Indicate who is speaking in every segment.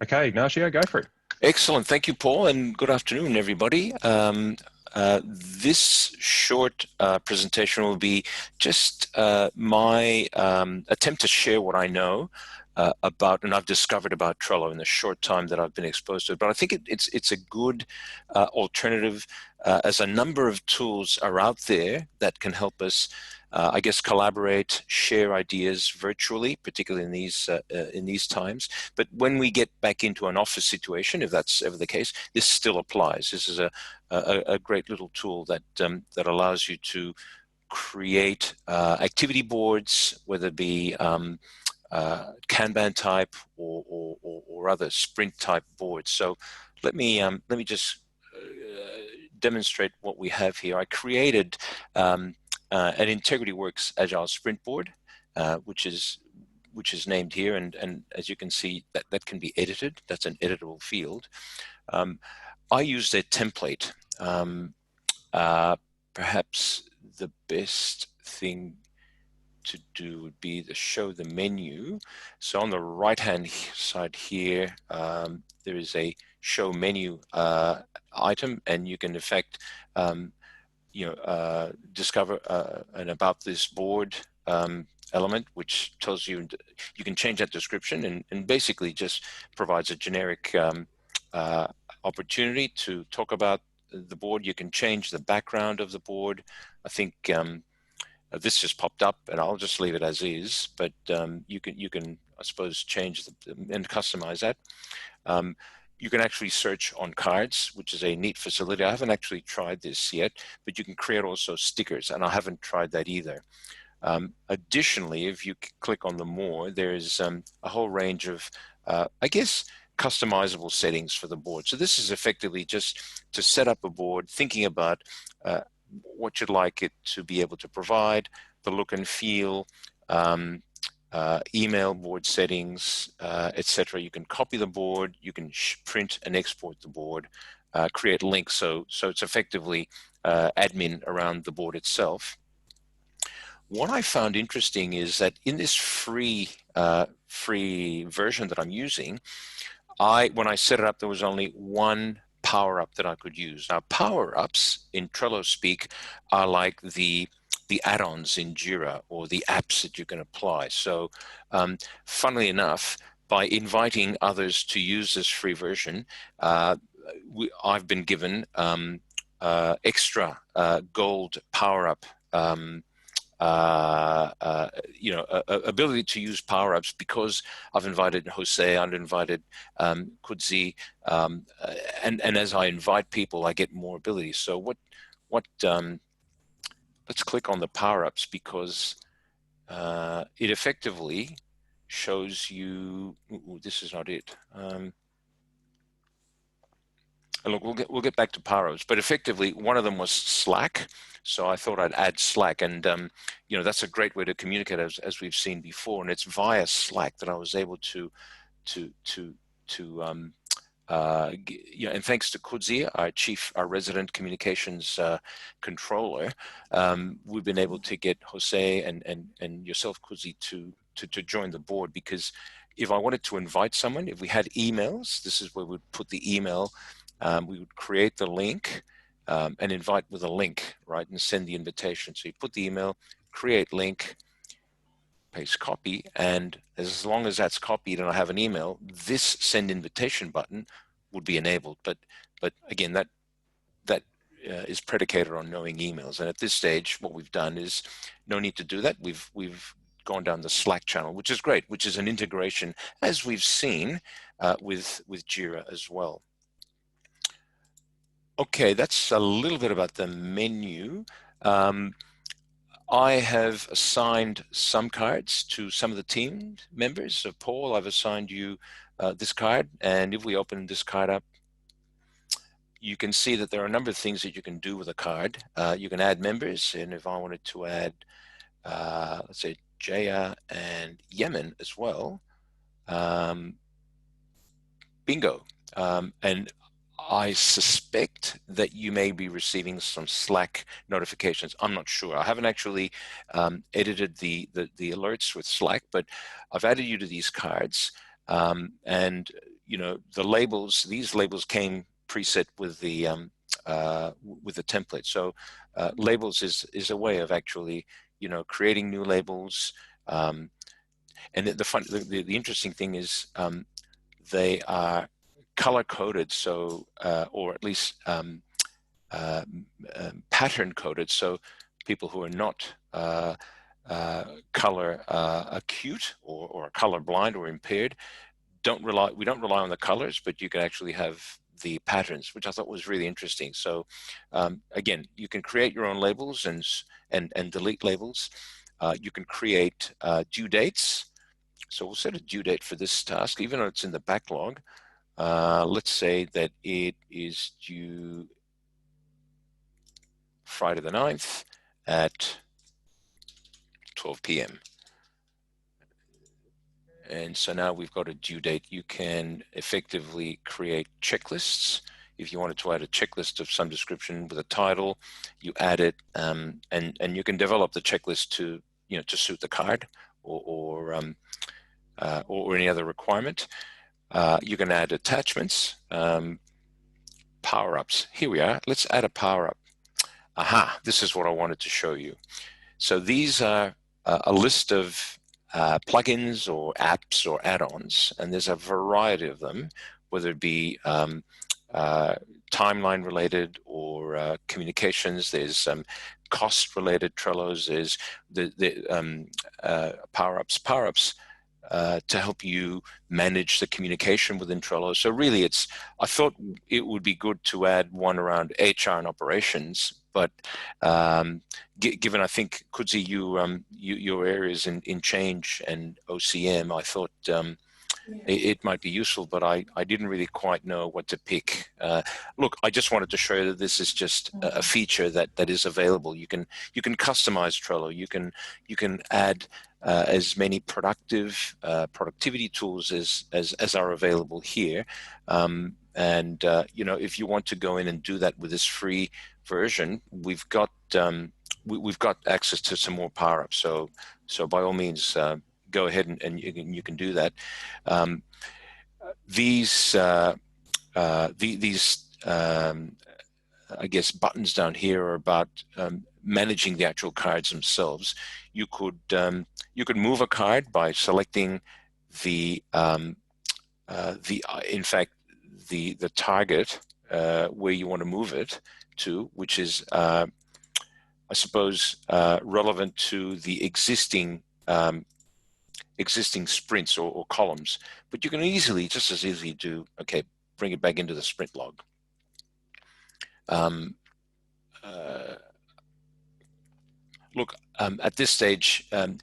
Speaker 1: Okay, Ignacio, go for it.
Speaker 2: Excellent. Thank you, Paul, and good afternoon, everybody. This short presentation will be just my attempt to share what I know about and I've discovered about Trello in the short time that I've been exposed to it. But I think it's a good alternative, as a number of tools are out there that can help us, I guess, collaborate, share ideas virtually, particularly in these times. But when we get back into an office situation, if that's ever the case, this still applies. This is a great little tool that that allows you to create activity boards, whether it be Kanban type or other sprint type boards. So let me just demonstrate what we have here. I created an Integrity Works Agile Sprint board, which is named here, and as you can see, that can be edited. That's an editable field. I used a template. Perhaps the best thing to do would be to show the menu. So on the right hand side here, there is a show menu item, and you can in fact discover an about this board element, which tells you you can change that description and basically just provides a generic opportunity to talk about the board. You can change the background of the board. I think this just popped up, and I'll just leave it as is. But you can I suppose change and customize that. You can actually search on cards, which is a neat facility. I haven't actually tried this yet, but you can create also stickers, and I haven't tried that either. Additionally, if you click on the more, there's a whole range of, I guess, customizable settings for the board. So this is effectively just to set up a board, thinking about what you'd like it to be able to provide, the look and feel, email board settings, etc. You can copy the board, you can print and export the board, create links. So it's effectively admin around the board itself. What I found interesting is that in this free version that I'm using, when I set it up, there was only one power-up that I could use. Now, power-ups in Trello speak are like the add-ons in Jira or the apps that you can apply. So funnily enough, by inviting others to use this free version, I've been given extra gold power-up ability to use power-ups because I've invited Jose, I've invited Kudzi, and as I invite people, I get more abilities. So let's click on the power-ups, because it effectively shows you. This is not it. Look, we'll get back to power-ups, but effectively one of them was Slack. So I thought I'd add Slack, and that's a great way to communicate, as we've seen before, and it's via Slack that I was able to and thanks to Kudzi, our resident communications controller, we've been able to get Jose and yourself, Kudzi, to join the board, because if I wanted to invite someone, if we had emails, this is where we'd put the email. We would create the link and invite with a link, right, and send the invitation. So you put the email, create link, paste copy, and as long as that's copied and I have an email, this send invitation button would be enabled. But again, that is predicated on knowing emails. And at this stage, what we've done is no need to do that. We've gone down the Slack channel, which is great, which is an integration, as we've seen with Jira as well. Okay, that's a little bit about the menu. I have assigned some cards to some of the team members. So Paul, I've assigned you this card, and if we open this card up, you can see that there are a number of things that you can do with a card. You can add members, and if I wanted to add, let's say, Jaya and Yemen as well, bingo. And I suspect that you may be receiving some Slack notifications. I'm not sure. I haven't actually edited the alerts with Slack, but I've added you to these cards. And the labels, these labels came preset with the template. So labels is a way of actually, creating new labels. And the interesting thing is they are color coded, so or at least uh, pattern coded, so people who are not color acute or color blind or impaired we don't rely on the colors, but you can actually have the patterns, which I thought was really interesting. So again, you can create your own labels and delete labels. You can create due dates. So we'll set a due date for this task, even though it's in the backlog. Let's say that it is due Friday the 9th at 12 p.m. And so now we've got a due date. You can effectively create checklists. If you wanted to add a checklist of some description with a title, you add it, and you can develop the checklist to suit the card or any other requirement. You can add attachments, power-ups. Here we are. Let's add a power-up. Aha, this is what I wanted to show you. So these are a list of plugins or apps or add-ons, and there's a variety of them, whether it be timeline related or communications. There's cost related Trellos. There's the power-ups. Power-ups to help you manage the communication within Trello. So really, I thought it would be good to add one around HR and operations, but given I think Kudzi, your areas in change and OCM, I thought it might be useful, but I didn't really quite know what to pick. Look, I just wanted to show you that this is just a feature that is available. You can customize Trello. You can add as many productivity tools as are available here. And if you want to go in and do that with this free version, we've got access to some more power-ups. So by all means, go ahead and you can do that. These I guess buttons down here are about managing the actual cards themselves. You could move a card by selecting the in fact the target where you want to move it to, which is I suppose relevant to the existing sprints or columns. But you can just as easily do, okay, bring it back into the sprint log. Look, at this stage, I'm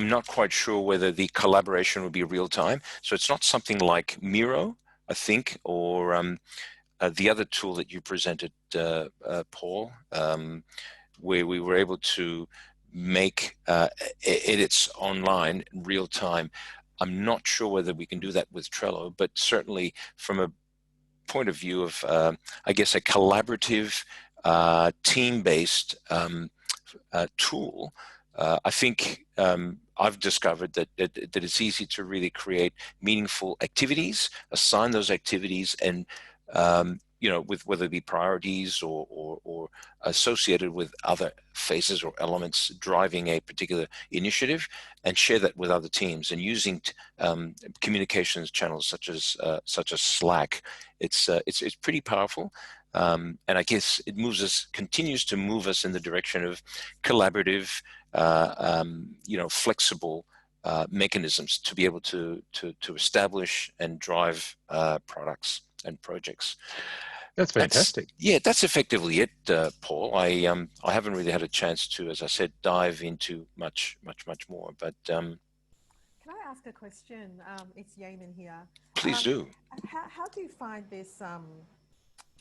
Speaker 2: not quite sure whether the collaboration will be real time. So it's not something like Miro, I think, or the other tool that you presented, Paul, where we were able to make edits online in real time. I'm not sure whether we can do that with Trello, but certainly from a point of view of, I guess, a collaborative, team-based tool, I think I've discovered that it's easy to really create meaningful activities, assign those activities, and with whether it be priorities or associated with other phases or elements driving a particular initiative, and share that with other teams, and using communications channels such as Slack. It's pretty powerful, and I guess it continues to move us in the direction of collaborative, flexible mechanisms to be able to establish and drive products and projects.
Speaker 1: That's fantastic.
Speaker 2: That's effectively it, Paul. I haven't really had a chance to, as I said, dive into much more. But
Speaker 3: can I ask a question? It's Yaman here.
Speaker 2: Please do.
Speaker 3: How do you find this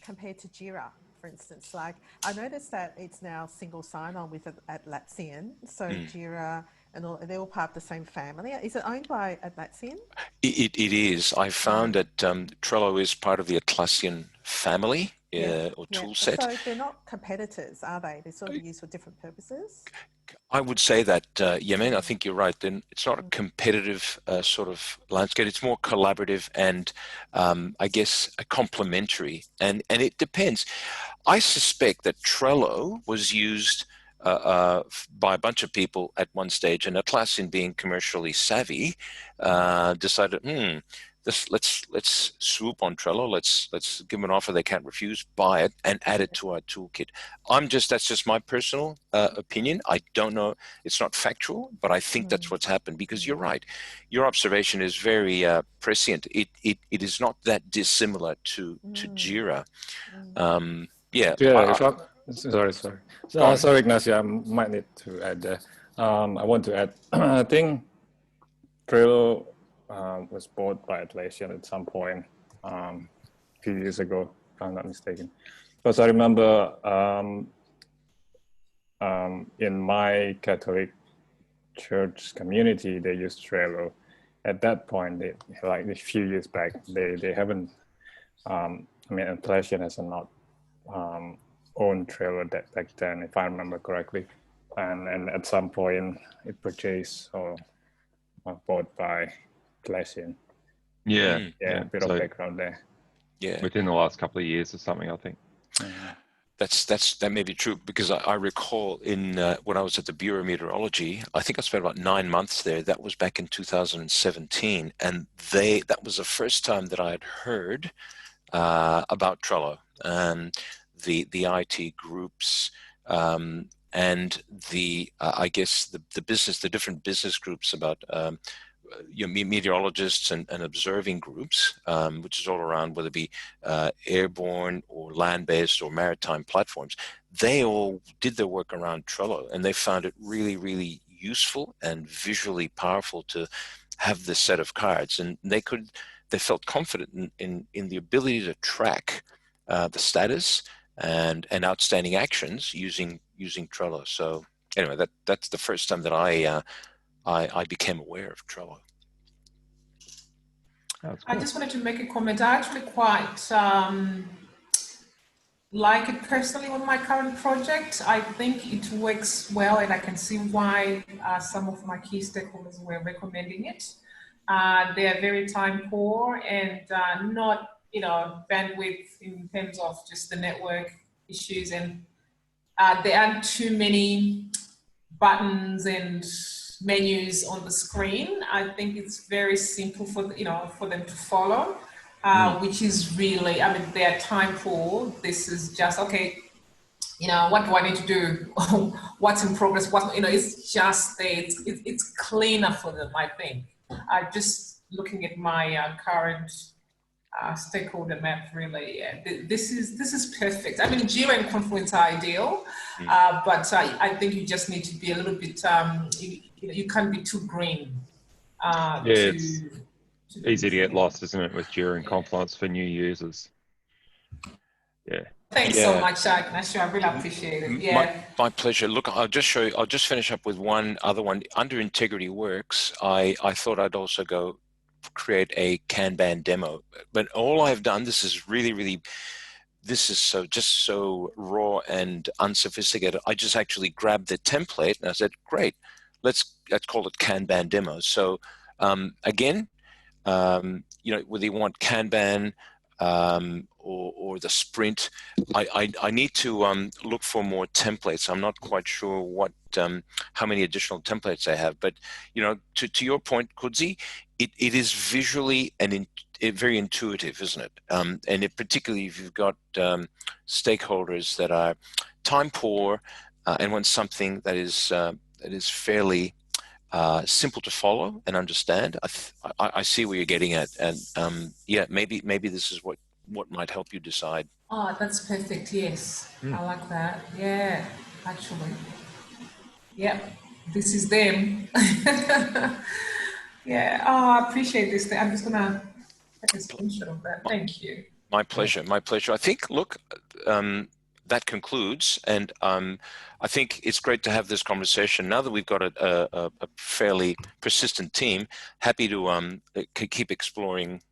Speaker 3: compared to Jira, for instance? Like, I noticed that it's now single sign-on with Atlassian. So Jira and they're all part of the same family. Is it owned by Atlassian?
Speaker 2: It is. I found that Trello is part of the Atlassian family. or tool
Speaker 3: So
Speaker 2: set.
Speaker 3: they're not competitors, are they? They're sort of used for different purposes.
Speaker 2: I would say that, Yemen, I think you're right. Then it's not a competitive sort of landscape. It's more collaborative and I guess a complementary. And it depends. I suspect that Trello was used by a bunch of people at one stage, and Atlassian, being commercially savvy, decided, let's swoop on Trello. Let's give them an offer they can't refuse, buy it, and add it to our toolkit. That's just my personal opinion. I don't know. It's not factual, but I think that's what's happened, because you're right. Your observation is very prescient. It is not that dissimilar to Jira. Yeah.
Speaker 4: Sorry.
Speaker 2: Go on.
Speaker 4: Sorry, Ignacio, I might need to add there. I want to add, I think Trello was bought by Atlassian at some point a few years ago, if I'm not mistaken. Because I remember in my Catholic church community, they used Trello. At that point, like a few years back, they haven't, Atlassian has not owned Trello back then, if I remember correctly. And at some point, it purchased or bought by Atlassian.
Speaker 1: Yeah.
Speaker 4: A bit of background there.
Speaker 2: Yeah.
Speaker 1: Within the last couple of years or something, I think.
Speaker 2: That may be true, because I recall when I was at the Bureau of Meteorology, I think I spent about 9 months there. That was back in 2017, and that was the first time that I had heard about Trello, the IT groups, and I guess the different business groups about meteorologists and observing groups, which is all around, whether it be airborne or land-based or maritime platforms. They all did their work around Trello, and they found it really, really useful and visually powerful to have this set of cards, and they felt confident in the ability to track the status and outstanding actions using Trello. So anyway, that's the first time that I became aware of Trello.
Speaker 5: I just wanted to make a comment. I actually quite like it personally on my current project. I think it works well, and I can see why some of my key stakeholders were recommending it. They are very time poor and not, bandwidth in terms of just the network issues, and there aren't too many buttons and menus on the screen. I think it's very simple for them to follow, which is really, they are time poor. This is just, okay, what do I need to do? What's in progress? It's just there. It's cleaner for them, I think. Just looking at my current stakeholder map, really, this is perfect. Jira and Confluence are ideal, but I think you just need to be a little bit, you can't be too green.
Speaker 1: It's easy to get lost, isn't it, with Jira and Confluence for new users? Yeah.
Speaker 5: Thanks so much, Ignacio. I really appreciate it. Yeah.
Speaker 2: My pleasure. Look, I'll just finish up with one other one. Under Integrity Works, I thought I'd also go create a Kanban demo, but all I've done, this is so raw and unsophisticated. I just actually grabbed the template and I said, great, let's call it Kanban demo. So again, whether you want Kanban or the sprint, I need to look for more templates. I'm not quite sure how many additional templates I have, but to your point, Kudzi, it is visually and very intuitive, isn't it? And particularly if you've got stakeholders that are time poor and want something that is fairly simple to follow and understand. I see where you're getting at, and maybe this is what might help you decide.
Speaker 5: Oh, that's perfect. Yes, I like that. Yeah, actually, yep, this is them. Yeah. Oh, I appreciate this. I'm just gonna take a screenshot of that. Thank you.
Speaker 2: My pleasure. My pleasure. I think. Look. That concludes, and I think it's great to have this conversation. Now that we've got a fairly persistent team, happy to keep exploring,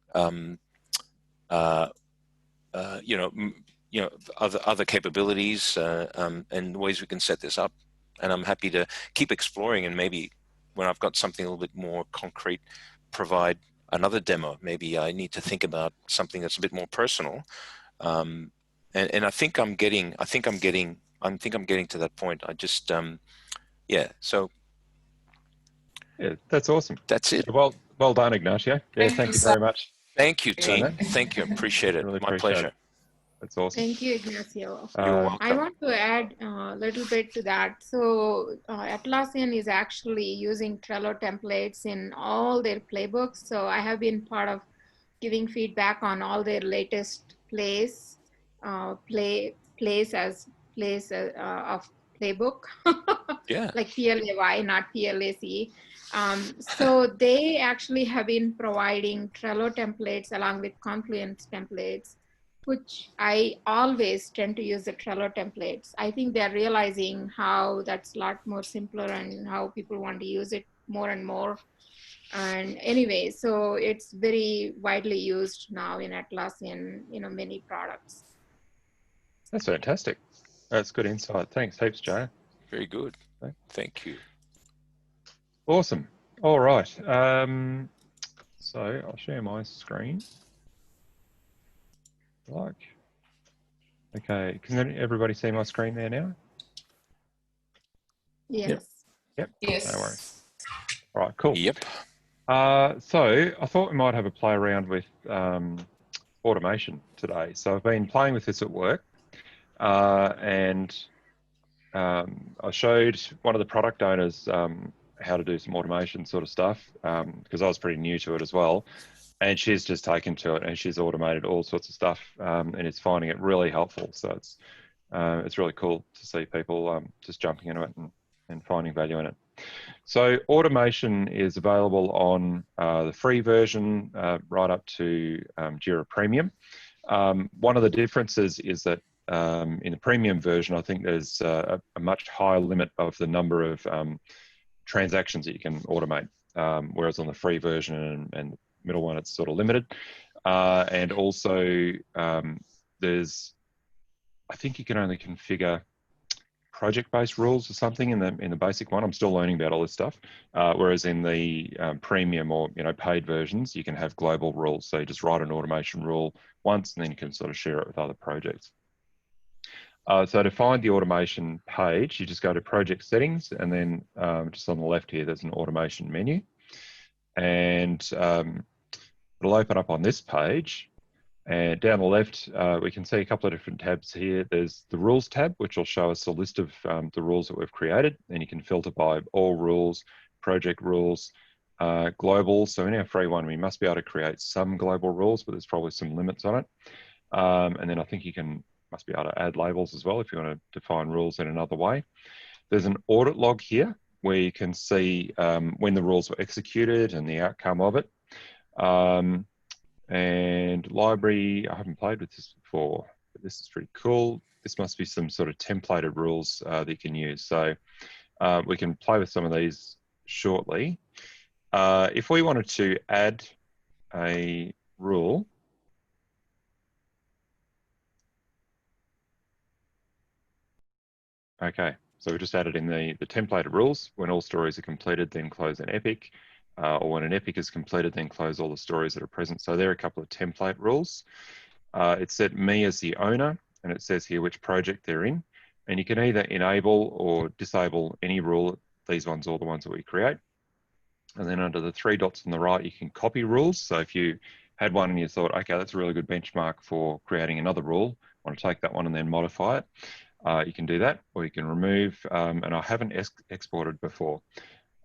Speaker 2: you know, other capabilities and ways we can set this up. And I'm happy to keep exploring, and maybe when I've got something a little bit more concrete, provide another demo. Maybe I need to think about something that's a bit more personal. And I think I'm getting to that point. I just yeah. So
Speaker 1: Yeah, that's awesome.
Speaker 2: that's it.
Speaker 1: Well done, Ignacio. Yeah, thank you very much.
Speaker 2: Thank you, team. Thank you. Appreciate it.
Speaker 1: Really
Speaker 2: My
Speaker 1: appreciate
Speaker 2: pleasure.
Speaker 1: it. That's awesome.
Speaker 6: Thank you, Ignacio.
Speaker 2: You're welcome.
Speaker 6: I want to add a little bit to that. So Atlassian is actually using Trello templates in all their playbooks. So I have been part of giving feedback on all their latest plays of playbook,
Speaker 2: Yeah.
Speaker 6: like PLAY, not PLAC. So they actually have been providing Trello templates along with Confluence templates, which I always tend to use the Trello templates. I think they're realizing how that's a lot more simpler and how people want to use it more and more. And anyway, so it's very widely used now in Atlassian, many products.
Speaker 1: That's fantastic. That's good insight. Thanks heaps, Jay.
Speaker 2: Very good. Thank you.
Speaker 1: Awesome. All right. So I'll share my screen. Okay. Can everybody see my screen there now?
Speaker 6: Yes.
Speaker 1: Yep.
Speaker 5: Yes.
Speaker 1: No worries. All right. Cool.
Speaker 2: Yep.
Speaker 1: So I thought we might have a play around with automation today. So I've been playing with this at work, and I showed one of the product owners how to do some automation sort of stuff because I was pretty new to it as well. And she's just taken to it, and she's automated all sorts of stuff, and it's finding it really helpful. So it's really cool to see people just jumping into it and finding value in it. So automation is available on the free version right up to Jira Premium. One of the differences is that in the premium version, I think there's a much higher limit of the number of transactions that you can automate, whereas on the free version and the middle one, it's sort of limited. And also I think you can only configure project-based rules or something in the basic one. I'm still learning about all this stuff. Whereas in the premium or paid versions, you can have global rules. So you just write an automation rule once, and then you can sort of share it with other projects. So to find the automation page, you just go to project settings, and then just on the left here, there's an automation menu, and it'll open up on this page. And down the left, we can see a couple of different tabs here. There's the rules tab, which will show us a list of the rules that we've created, and you can filter by all rules, project rules, global. So in our free one, we must be able to create some global rules, but there's probably some limits on it. And then I think you must be able to add labels as well if you want to define rules in another way. There's an audit log here where you can see when the rules were executed and the outcome of it. And library, I haven't played with this before, but this is pretty cool. This must be some sort of templated rules that you can use. So we can play with some of these shortly. If we wanted to add a rule, okay, so we just added in the templated rules. When all stories are completed, then close an epic. Or when an epic is completed, then close all the stories that are present. So there are a couple of template rules. It set me as the owner, and it says here which project they're in. And you can either enable or disable any rule. These ones are the ones that we create. And then under the three dots on the right, you can copy rules. So if you had one and you thought, okay, that's a really good benchmark for creating another rule, I want to take that one and then modify it, you can do that, or you can remove, and I haven't exported before.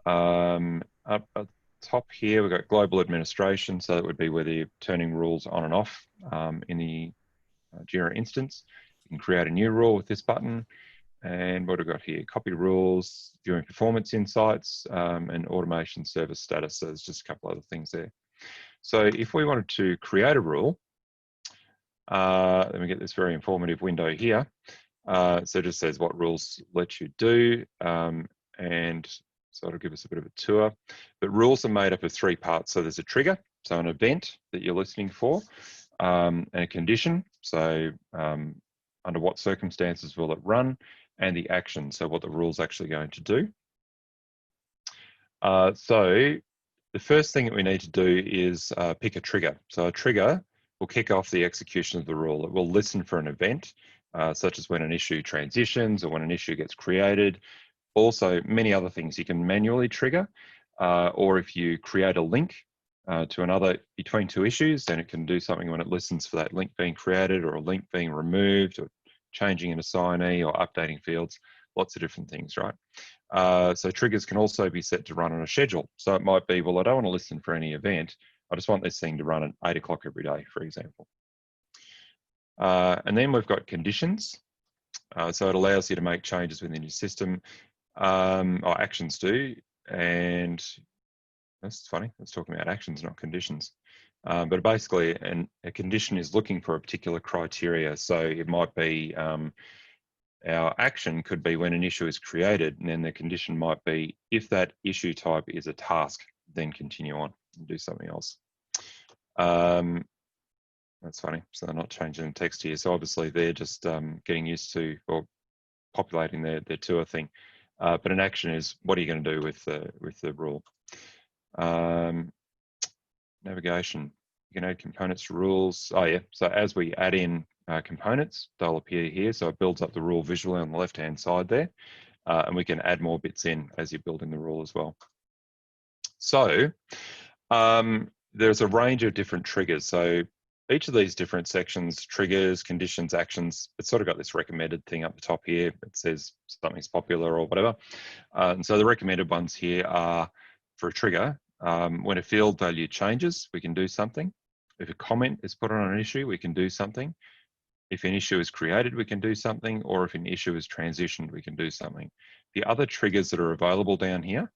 Speaker 1: Up at top here, we've got global administration, so that would be whether you're turning rules on and off in the Jira instance. You can create a new rule with this button. And what have we got here? Copy rules, viewing performance insights, and automation service status. So there's just a couple other things there. So if we wanted to create a rule, then we get this very informative window here. So it just says what rules let you do, and so it'll give us a bit of a tour. But rules are made up of three parts. So there's a trigger, so an event that you're listening for, and a condition. So under what circumstances will it run, and the action, so what the rule's actually going to do. So the first thing that we need to do is pick a trigger. So a trigger will kick off the execution of the rule. It will listen for an event, such as when an issue transitions or when an issue gets created. Also, many other things you can manually trigger, or if you create a link to another between two issues, then it can do something when it listens for that link being created or a link being removed or changing an assignee or updating fields, lots of different things, right? So triggers can also be set to run on a schedule. So it might be, well, I don't want to listen for any event. I just want this thing to run at 8 o'clock every day, for example. And then we've got conditions. So it allows you to make changes within your system, or actions do. And that's funny, it's talking about actions, not conditions. But basically, a condition is looking for a particular criteria. So it might be, our action could be when an issue is created, and then the condition might be, if that issue type is a task, then continue on and do something else. That's funny, so they're not changing the text here. So obviously they're just getting used to, or populating their tour thing. But an action is, what are you going to do with the rule? Navigation, you can add components to rules. Oh yeah, so as we add in components, they'll appear here. So it builds up the rule visually on the left-hand side there. And we can add more bits in as you're building the rule as well. So there's a range of different triggers. So each of these different sections, triggers, conditions, actions, it's sort of got this recommended thing up the top here. It says something's popular or whatever. And so the recommended ones here are, for a trigger, when a field value changes, we can do something. If a comment is put on an issue, we can do something. If an issue is created, we can do something. Or if an issue is transitioned, we can do something. The other triggers that are available down here,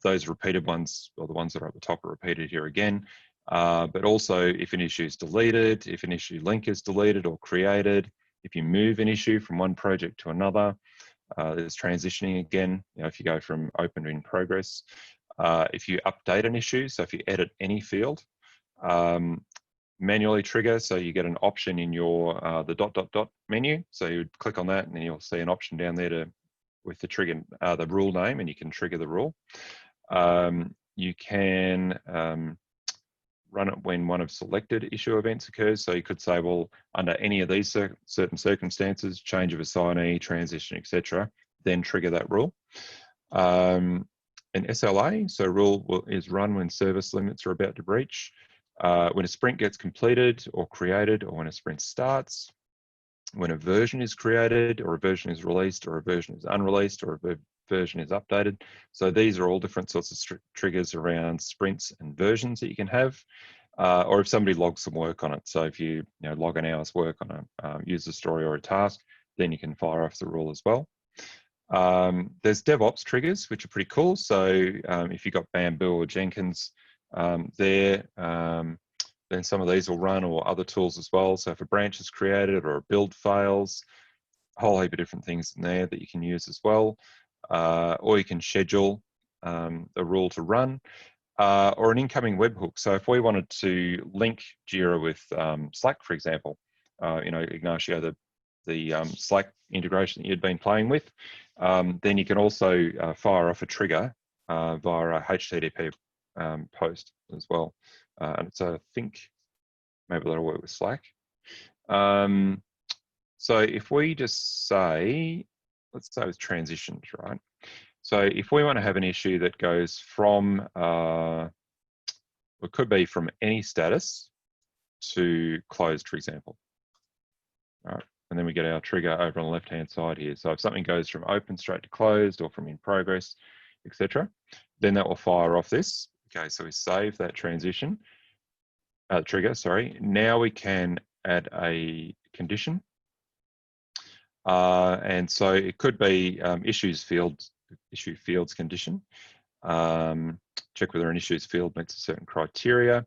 Speaker 1: those repeated ones, or the ones that are at the top, are repeated here again. But also if an issue is deleted, if an issue link is deleted or created, if you move an issue from one project to another, there's transitioning again, you know, if you go from open to in progress. If you update an issue, so if you edit any field, manually trigger, so you get an option in your the ... menu. So you would click on that and then you'll see an option down there to, with the trigger, the rule name, and you can trigger the rule. You can run it when one of selected issue events occurs. So you could say, well, under any of these certain circumstances, change of assignee, transition, etc., then trigger that rule. An SLA, so rule is run when service limits are about to breach, when a sprint gets completed or created, or when a sprint starts, when a version is created, or a version is released, or a version is unreleased, or a version is updated. So these are all different sorts of triggers around sprints and versions that you can have, or if somebody logs some work on it. So if you log an hour's work on a user story or a task, then you can fire off the rule as well. There's DevOps triggers, which are pretty cool. So if you've got Bamboo or Jenkins there, then some of these will run, or other tools as well. So if a branch is created or a build fails, a whole heap of different things in there that you can use as well. Or you can schedule a rule to run, or an incoming webhook. So if we wanted to link Jira with Slack, for example, Ignacio, the Slack integration that you'd been playing with, then you can also fire off a trigger via a HTTP post as well. And so I think maybe that'll work with Slack. So if we just say, let's say with transitions, right? So if we want to have an issue that goes from, it could be from any status to closed, for example. All right. And then we get our trigger over on the left-hand side here. So if something goes from open straight to closed, or from in progress, etc., then that will fire off this. Okay, so we save that transition, trigger, sorry. Now we can add a condition. And so it could be issue fields condition. Check whether an issues field meets a certain criteria.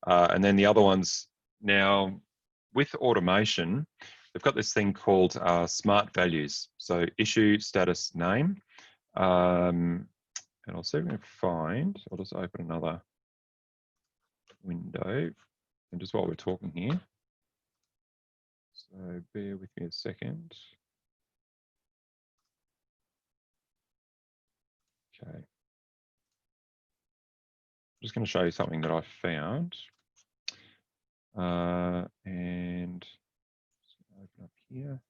Speaker 1: And then the other ones, now with automation, we've got this thing called smart values. So issue status name. And I'll see if I can find, I'll just open another window. And just while we're talking here, So bear with me a second. Okay. I'm just going to show you something that I found. And open up here.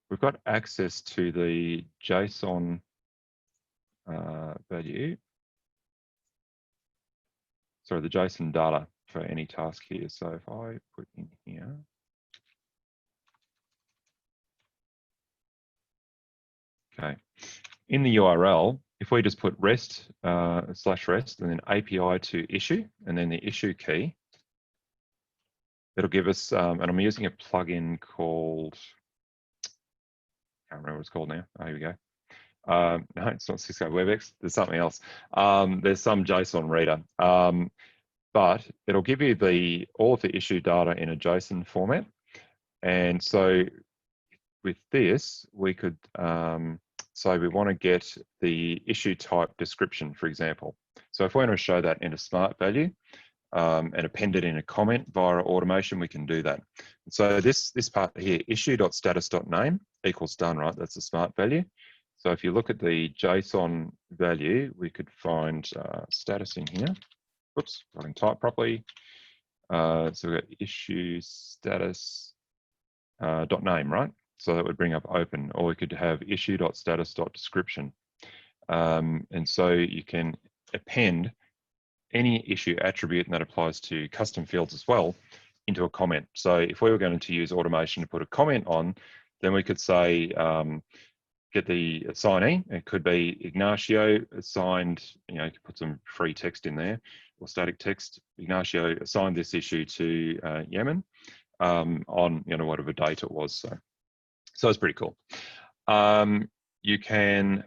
Speaker 1: We've got access to the JSON value. Sorry, the JSON data for any task here. So if I put in here, okay, in the URL, if we just put REST /REST and then API to issue and then the issue key, it'll give us, and I'm using a plugin called, I can't remember what it's called now. Oh, here we go. No, it's not Cisco WebEx. There's something else. There's some JSON reader, but it'll give you all of the issue data in a JSON format. And so with this, we could, so we want to get the issue type description, for example. So if we want to show that in a smart value and append it in a comment via automation, we can do that. So this part here, issue.status.name equals done, right? That's a smart value. So if you look at the JSON value, we could find status in here. Oops, I can type properly. So we've got issue status .name, right? So that would bring up open, or we could have issue.status.description. And so you can append any issue attribute, and that applies to custom fields as well, into a comment. So if we were going to use automation to put a comment on, then we could say, get the assignee. It could be Ignacio assigned, you could put some free text in there or static text. Ignacio assigned this issue to Yemen on, whatever date it was. So it's pretty cool. You can,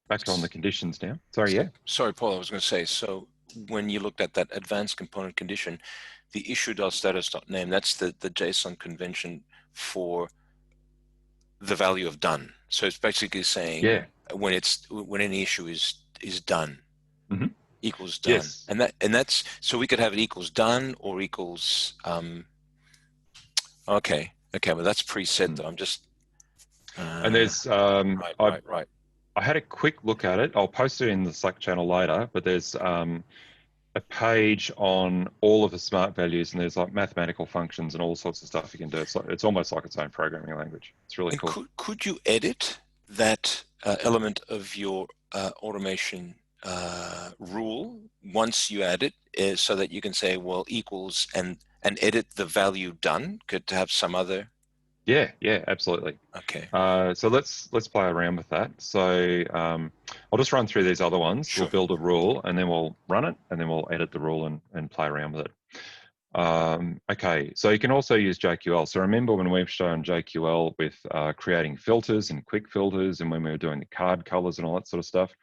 Speaker 1: back on the conditions now. Sorry, yeah?
Speaker 2: Sorry, Paul, I was going to say, so when you looked at that advanced component condition, the issue.status.name, that's the JSON convention for the value of done. So it's basically saying when any issue is done, equals done.
Speaker 1: Yes.
Speaker 2: And that's, so we could have it equals done or equals, okay, well that's preset though. I'm just,
Speaker 1: and there's,
Speaker 2: right.
Speaker 1: I had a quick look at it. I'll post it in the Slack channel later, but there's a page on all of the smart values, and there's like mathematical functions and all sorts of stuff you can do. It's almost like its own programming language. It's really cool.
Speaker 2: Could you edit that element of your automation rule once you add it, so that you can say, well, equals and edit the value done? Could have some other.
Speaker 1: Yeah, absolutely.
Speaker 2: Okay.
Speaker 1: So let's play around with that. So I'll just run through these other ones. Sure. We'll build a rule and then we'll run it and then we'll edit the rule and play around with it. Okay, so you can also use JQL. So remember when we've shown JQL with creating filters and quick filters, and when we were doing the card colors and all that sort of stuff,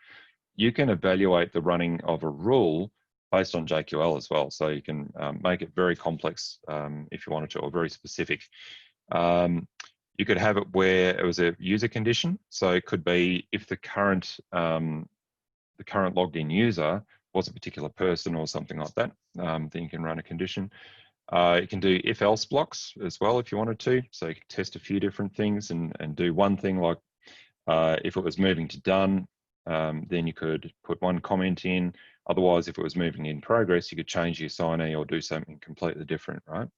Speaker 1: you can evaluate the running of a rule based on JQL as well. So you can make it very complex if you wanted to, or very specific. You could have it where it was a user condition. So it could be if the current logged in user was a particular person or something like that, then you can run a condition. You can do if else blocks as well if you wanted to. So you can test a few different things and do one thing, like if it was moving to done, then you could put one comment in. Otherwise, if it was moving in progress, you could change the assignee or do something completely different, right?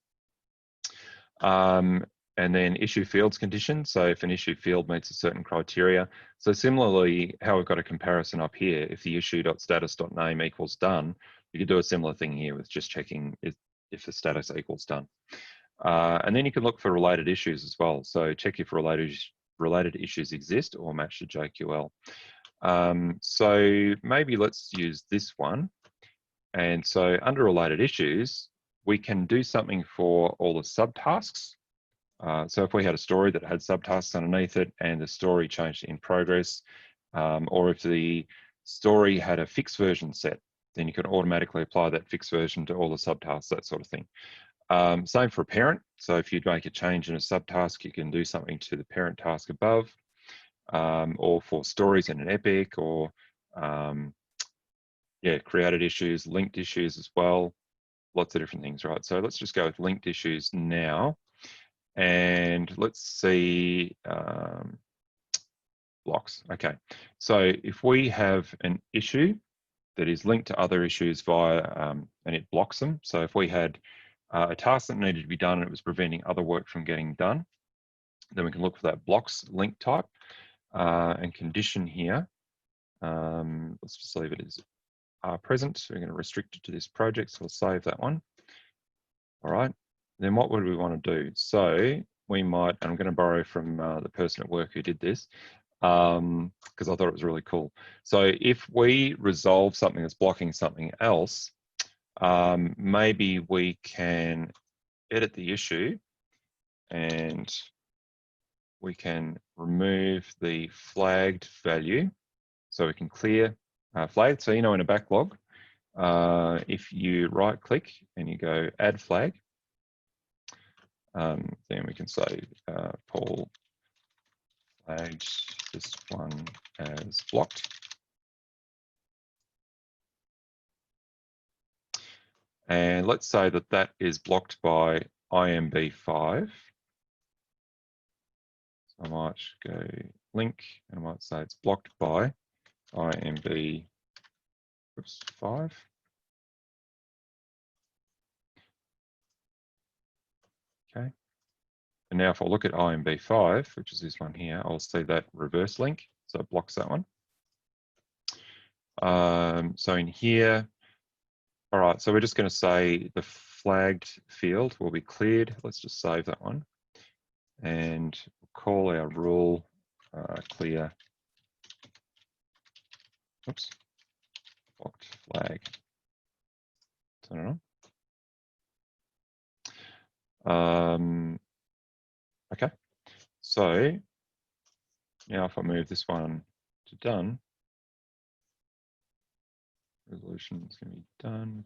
Speaker 1: And then issue fields condition. So if an issue field meets a certain criteria. So similarly, how we've got a comparison up here, if the issue.status.name equals done, you could do a similar thing here with just checking if the status equals done. And then you can look for related issues as well. So check if related issues exist or match to JQL. So maybe let's use this one. And so under related issues, we can do something for all the subtasks. So if we had a story that had subtasks underneath it and the story changed in progress, or if the story had a fixed version set, then you can automatically apply that fixed version to all the subtasks, that sort of thing. Same for a parent. So if you'd make a change in a subtask, you can do something to the parent task above, or for stories in an epic, or created issues, linked issues as well. lots of different things, right? So let's just go with linked issues now. And let's see blocks. Okay, so if we have an issue that is linked to other issues via, and it blocks them. So if we had a task that needed to be done and it was preventing other work from getting done, then we can look for that blocks link type and condition here. Let's just leave it as present. We're going to restrict it to this project, so we'll save that one. All right, then what would we want to do? So we might, and I'm going to borrow from the person at work who did this, because I thought it was really cool. So if we resolve something that's blocking something else, maybe we can edit the issue and we can remove the flagged value. So we can clear flagged. So, you know, in a backlog, if you right click and you go add flag, then we can say Paul flagged this one as blocked. And let's say that that is blocked by IMB5. So I might go link and I might say it's blocked by IMB 5. Okay. And now if I look at IMB5, which is this one here, I'll see that reverse link. So it blocks that one. So in here, all right, so we're just going to say the flagged field will be cleared. Let's just save that one. And call our rule clear. Oops. Blocked flag. Turn it on. Okay. So now if I move this one to done, resolution is going to be done.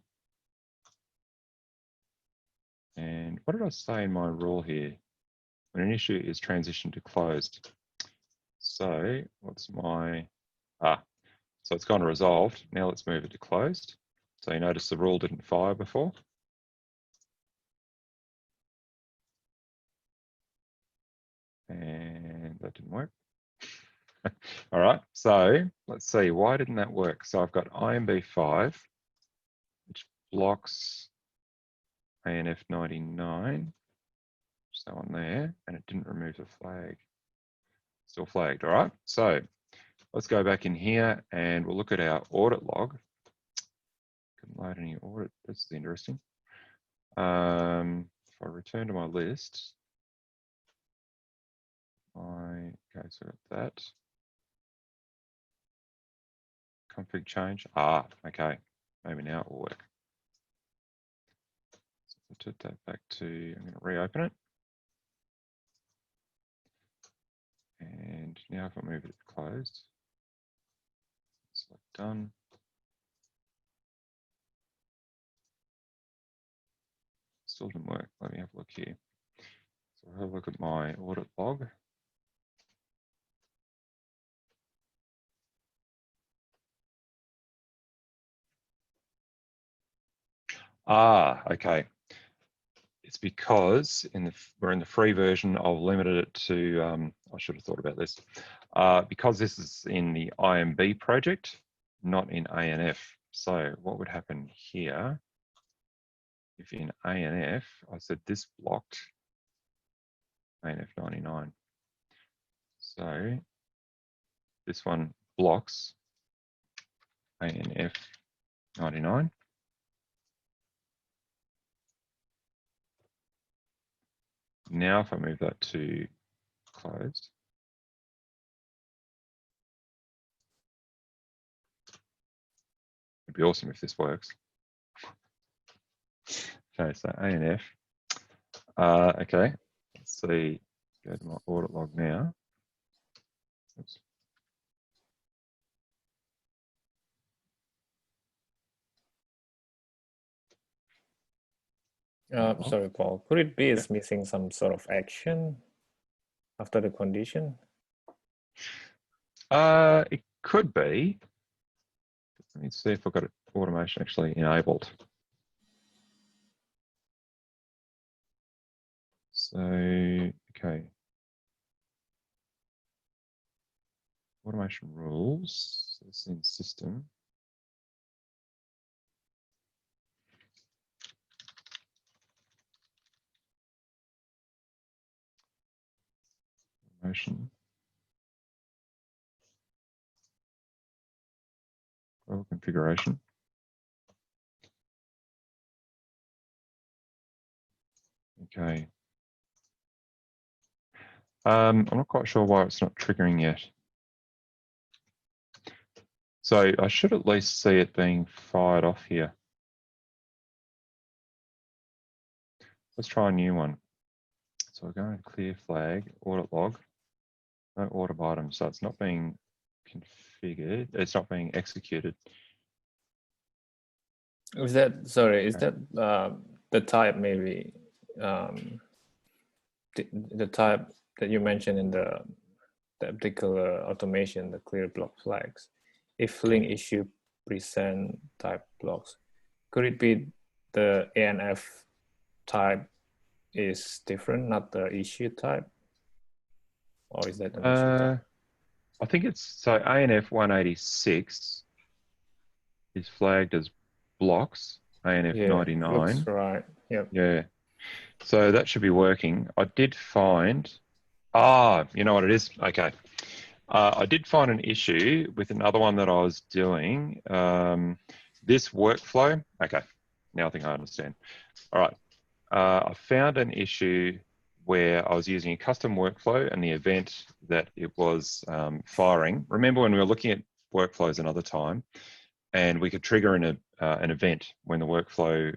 Speaker 1: And what did I say in my rule here? When an issue is transitioned to closed. So what's my, so it's gone resolved. Now let's move it to closed. So you notice the rule didn't fire before. And that didn't work. All right, so let's see, why didn't that work? So I've got IMB5, which blocks ANF 99, just that one there, and it didn't remove the flag. Still flagged, all right? So let's go back in here and we'll look at our audit log. Couldn't load any audit, this is interesting. If I return to my list, okay, so that. Config change, okay, maybe now it will work. So I'll put that back to, I'm going to reopen it. And now if I move it to closed, select done. Still didn't work. Let me have a look here. So I'll have a look at my audit log. Okay. It's because we're in the free version. I've limited it to, I should have thought about this. Because this is in the IMB project, not in ANF. So what would happen here if in ANF, I said this blocked ANF 99. So this one blocks ANF 99. Now if I move that to closed, it'd be awesome if this works. Okay, so ANF. Okay, let's see, go to my audit log now. Oops.
Speaker 4: Sorry, Paul. Could it be it's missing some sort of action after the condition?
Speaker 1: It could be. Let me see if I've got automation actually enabled. So, okay. Automation rules, so it's in system. Automation. Well, configuration. Okay. I'm not quite sure why it's not triggering yet. So I should at least see it being fired off here. Let's try a new one. So we're going to clear flag, audit log, no audit item. So it's not being configured, it's not being executed.
Speaker 4: Is that, sorry, is that the type maybe, the type that you mentioned in the particular automation, the clear block flags? If link issue present type blocks, could it be the ANF type is different, not the issue type? Or is that an issue type?
Speaker 1: I think it's, so ANF 186 is flagged as blocks, ANF
Speaker 4: Yeah,
Speaker 1: 99.
Speaker 4: looks right. Yep.
Speaker 1: Yeah. So that should be working. I did find, you know what it is? Okay. I did find an issue with another one that I was doing. This workflow, okay, now I think I understand. All right, I found an issue where I was using a custom workflow and the event that it was firing. Remember when we were looking at workflows another time, and we could trigger an event when the workflow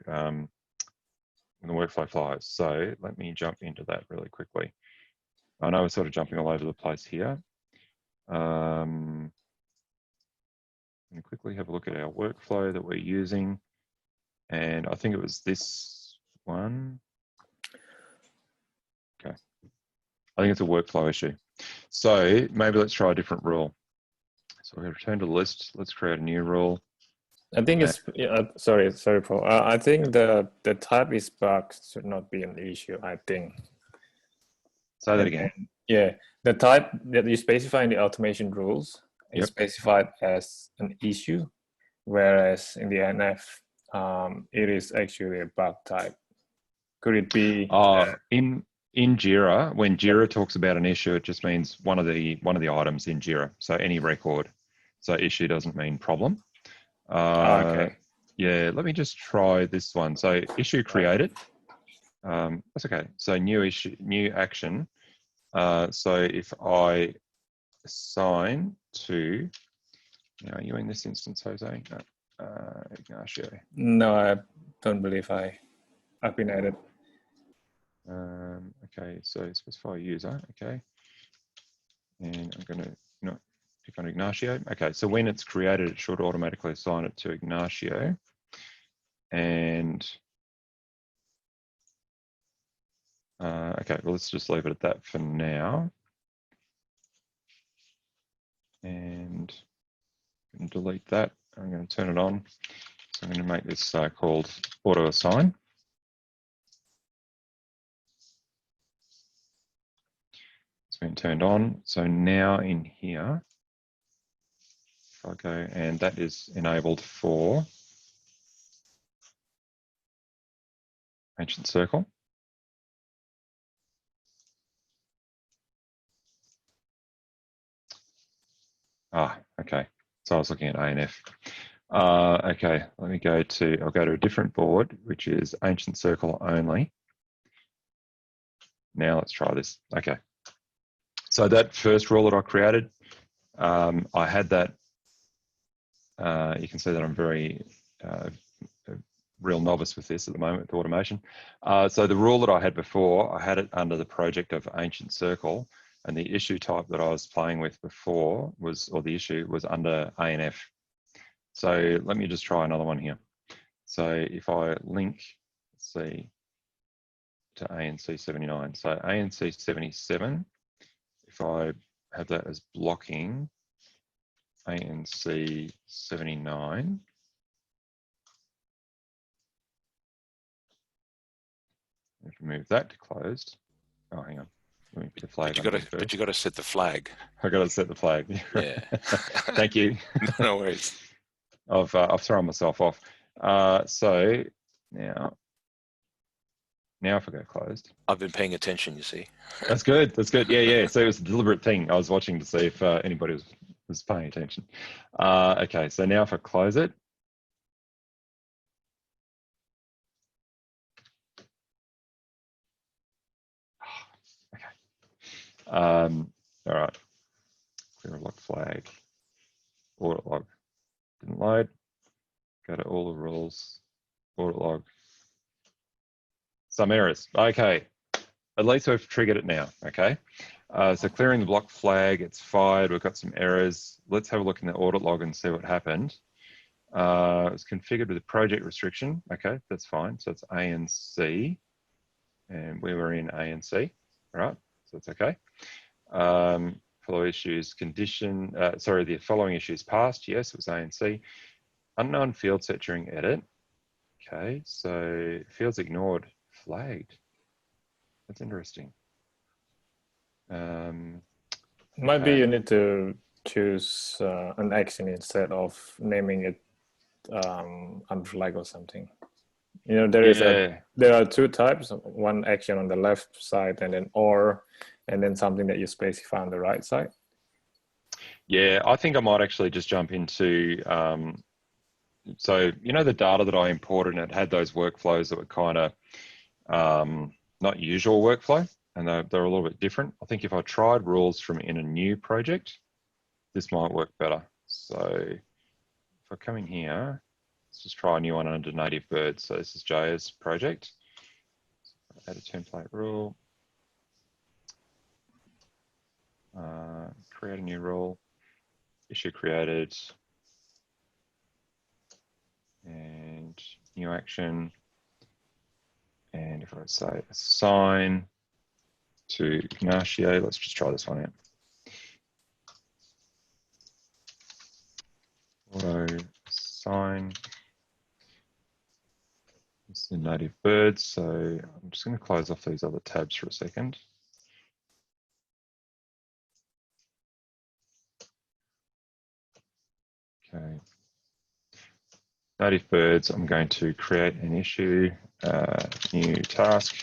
Speaker 1: flies. So let me jump into that really quickly. I know we're sort of jumping all over the place here. And quickly have a look at our workflow that we're using. And I think it was this one. Okay. I think it's a workflow issue. So maybe let's try a different rule. So we're going to return to the list. Let's create a new rule.
Speaker 4: I think it's, sorry, Paul. I think the type is bugged should not be an issue, I think.
Speaker 1: Say that again.
Speaker 4: Yeah, the type that you specify in the automation rules is
Speaker 1: Yep.
Speaker 4: specified as an issue, whereas in the NF, it is actually a bug type. Could it be?
Speaker 1: In Jira, when Jira talks about an issue, it just means one of the items in Jira. So any record. So issue doesn't mean problem.
Speaker 4: Okay.
Speaker 1: Yeah, let me just try this one. So issue created. That's okay. So new issue, new action. So if I assign to, now are you in this instance, Jose? Ignacio.
Speaker 4: No, I don't believe I've been added.
Speaker 1: Okay, so specify user. Okay, and I'm going to not pick on Ignacio. Okay, so when it's created, it should automatically assign it to Ignacio. And okay, well, let's just leave it at that for now. And delete that. I'm going to turn it on. So I'm going to make this called auto assign. It's been turned on. So now in here, if I go, and that is enabled for ancient circle. Okay. So I was looking at ANF. Okay, let me go to, I'll go to a different board, which is ancient circle only. Now let's try this. Okay. So that first rule that I created, I had that, you can see that I'm very a real novice with this at the moment with automation. So the rule that I had before, I had it under the project of ancient circle, and the issue type that I was playing with before was, or the issue was under ANF. So let me just try another one here. So if I link, let's see, to ANC 79. So ANC 77, if I have that as blocking ANC 79, if we move that to closed, Oh, hang on. Let me put the flag.
Speaker 2: But you got to set the flag.
Speaker 1: I got to set the flag.
Speaker 2: Yeah.
Speaker 1: Thank you.
Speaker 2: No worries.
Speaker 1: I've thrown myself off. So now if I go closed.
Speaker 2: I've been paying attention, you see.
Speaker 1: That's good. That's good. Yeah. So it was a deliberate thing. I was watching to see if anybody was paying attention. Okay. So now if I close it. Okay. All right. Clear a lock flag. Audit log. Didn't load. Go to all the rules. Audit log. Some errors. Okay. At least we've triggered it now. Okay. So clearing the block flag, it's fired. We've got some errors. Let's have a look in the audit log and see what happened. It was configured with a project restriction. Okay, that's fine. So it's A and C. And we were in A and C. All right. So it's okay. Follow issues condition. The following issues passed. Yes, it was A and C. Unknown field set during edit. Okay, so fields ignored, flagged. That's interesting.
Speaker 4: Maybe you need to choose an action instead of naming it unflagged or something. You know, there are two types. One action on the left side, and then something that you specify on the right side.
Speaker 1: Yeah, I think I might actually just jump into. So you know the data that I imported, and it had those workflows that were kind of not usual workflow, and they're a little bit different. I think if I tried rules from in a new project, this might work better. So if I come in here, let's just try a new one under native birds. So this is Jaya's project. Add a template rule. Create a new rule. Issue created. And new action. And if I say assign to Ignacio, let's just try this one out. Auto assign. It's the native birds. So I'm just going to close off these other tabs for a second. Okay. Native birds, I'm going to create an issue, new task.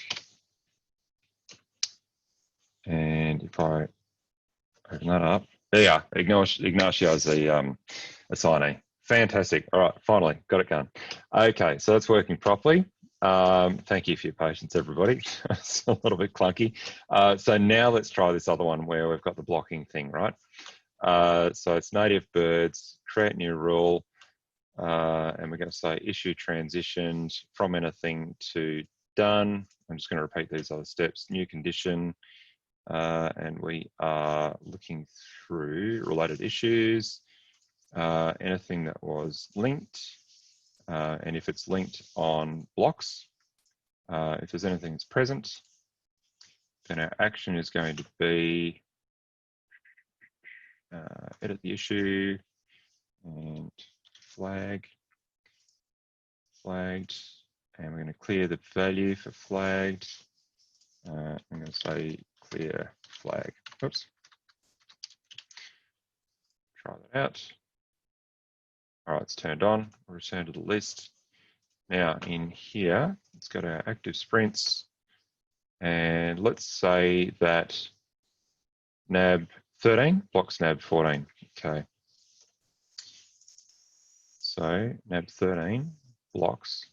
Speaker 1: And if I open that up, there you are. Ignacio is the assignee. Fantastic. All right, finally got it done. Okay, so that's working properly. Thank you for your patience, everybody. It's a little bit clunky. So now let's try this other one where we've got the blocking thing, right? So it's native birds, create new rule. And we're going to say issue transitioned from anything to done. I'm just going to repeat these other steps. New condition, and we are looking through related issues, anything that was linked, and if it's linked on blocks, if there's anything that's present, then our action is going to be edit the issue and flagged, and we're going to clear the value for flagged. I'm going to say clear flag. Oops. Try that out. All right, it's turned on. We'll return to the list. Now in here, let's go to our active sprints, and let's say that NAB 13 blocks NAB 14. Okay. So NAB 13 blocks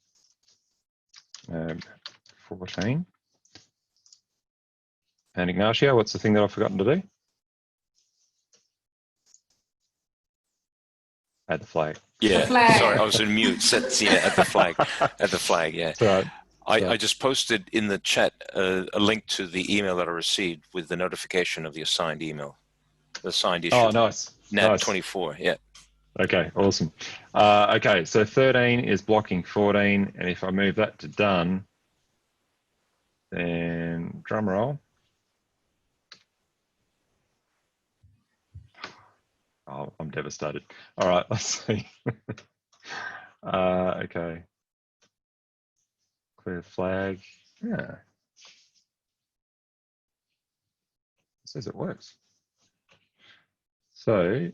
Speaker 1: NAB 14. And Ignacio, what's the thing that I've forgotten to do? Add the flag.
Speaker 2: Yeah,
Speaker 5: the flag.
Speaker 2: Sorry, I was in mute. At the flag. At the flag, yeah.
Speaker 1: Right.
Speaker 2: I just posted in the chat a link to the email that I received with the notification of the assigned email. The assigned issue.
Speaker 1: Oh, nice.
Speaker 2: NAB
Speaker 1: nice.
Speaker 2: 24, yeah.
Speaker 1: Okay, awesome. Okay, so 13 is blocking 14, and if I move that to done, then drum roll. Oh, I'm devastated. All right, let's see. Okay. Clear flag. Yeah. says it works. So,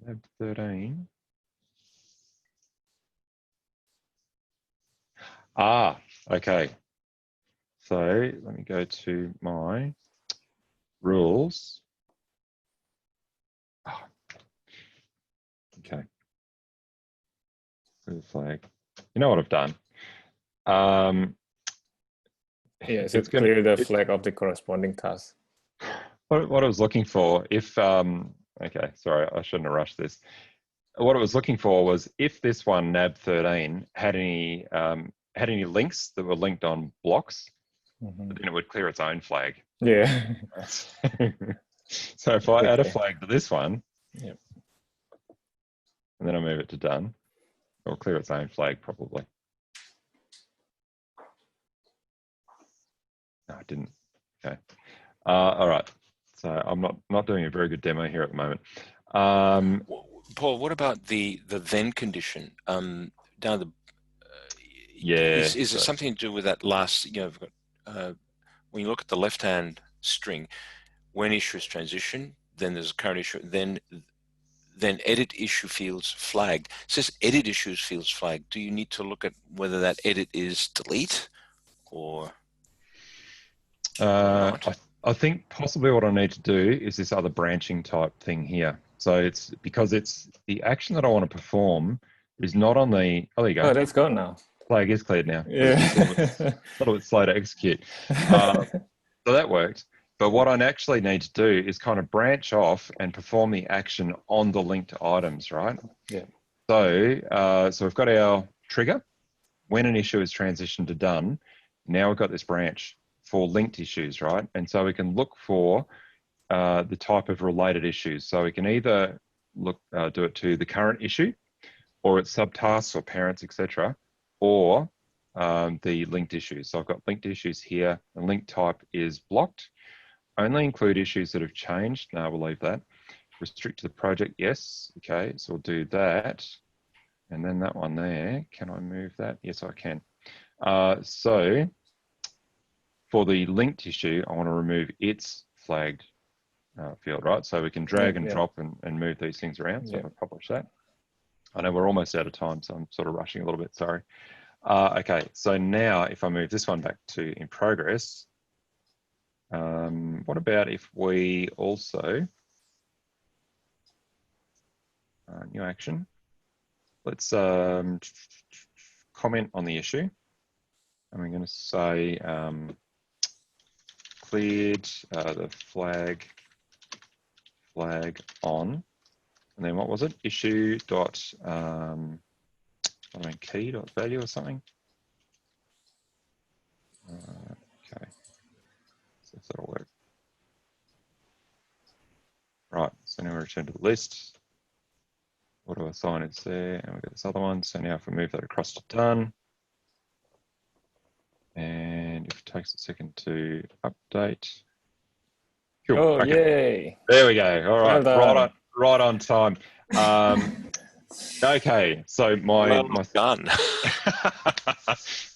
Speaker 1: tab 13. Ah, okay. So let me go to my rules. Oh, okay. Blue flag. You know what I've done?
Speaker 4: Yeah, so it's clear the flag of the corresponding task.
Speaker 1: What I was looking for, if okay, sorry, I shouldn't have rushed this. What I was looking for was if this one NAB 13 had any links that were linked on blocks, then it would clear its own flag.
Speaker 4: Yeah.
Speaker 1: So if I add a flag to this one,
Speaker 4: yep,
Speaker 1: and then I move it to done, it'll clear its own flag probably. No, it didn't. Okay. All right. So I'm not doing a very good demo here at the moment.
Speaker 2: Paul, what about the then condition down the?
Speaker 1: Yeah.
Speaker 2: Is it something to do with that last? You know, when you look at the left-hand string, when issue is transition, then there's a current issue, then edit issue fields flagged. It says edit issues fields flagged. Do you need to look at whether that edit is delete or not?
Speaker 1: I think possibly what I need to do is this other branching type thing here. So it's because it's the action that I want to perform is not on the. Oh, there you go.
Speaker 4: Oh, that's gone now.
Speaker 1: Flag is cleared now.
Speaker 4: Yeah.
Speaker 1: It's a little bit slow to execute. So that worked. But what I actually need to do is kind of branch off and perform the action on the linked items, right?
Speaker 4: Yeah.
Speaker 1: So, so we've got our trigger. When an issue is transitioned to done, now we've got this branch for linked issues, right? And so we can look for the type of related issues. So we can either do it to the current issue, or its subtasks or parents, etc., or the linked issues. So I've got linked issues here. The link type is blocked. Only include issues that have changed. No, we'll leave that. Restrict to the project, yes. Okay, so we'll do that. And then that one there, can I move that? Yes, I can. So for the linked issue, I want to remove its flagged field, right? So we can drag and drop and move these things around. So if I publish that. I know we're almost out of time, so I'm sort of rushing a little bit, sorry. Okay, so now if I move this one back to in progress, what about if we also, new action, let's comment on the issue. And we're going to say cleared the flag on. And then what was it? Issue dot, key dot value or something. Okay, so if that'll work. Right, so now we return to the list. What do I assign? It's there, and we've got this other one. So now if we move that across to done, and if it takes a second to update. Cool.
Speaker 4: Oh,
Speaker 1: okay.
Speaker 4: yay.
Speaker 1: There we go. All right,
Speaker 4: Well
Speaker 1: right on time. Okay, so my
Speaker 2: done.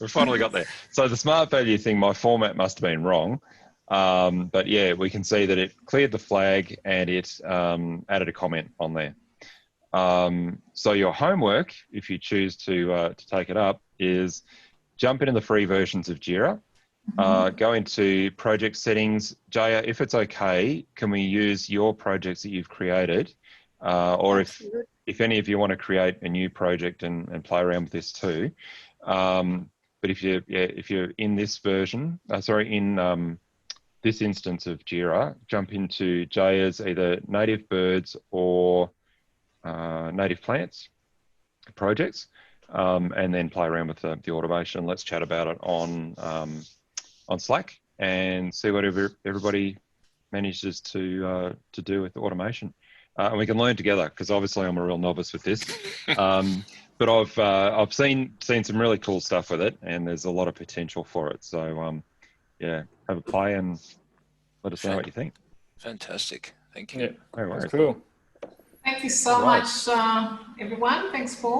Speaker 1: we finally got there. So the smart value thing, my format must have been wrong. But yeah, we can see that it cleared the flag and it added a comment on there. So your homework, if you choose to take it up, is jump into the free versions of Jira, go into project settings. Jaya, if it's okay, can we use your projects that you've created? Or if any of you want to create a new project and play around with this too. But if you're in this version, in this instance of Jira, jump into Jaya's either native birds or native plants projects, and then play around with the automation. Let's chat about it on Slack and see what everybody manages to do with the automation. And we can learn together, because obviously I'm a real novice with this. But I've seen some really cool stuff with it, and there's a lot of potential for it. So yeah, have a play and let us know what you think.
Speaker 2: Fantastic. Thank you.
Speaker 4: Yeah,
Speaker 1: No worries.
Speaker 4: that's cool.
Speaker 5: Thank you so much, everyone. Thanks, Paul.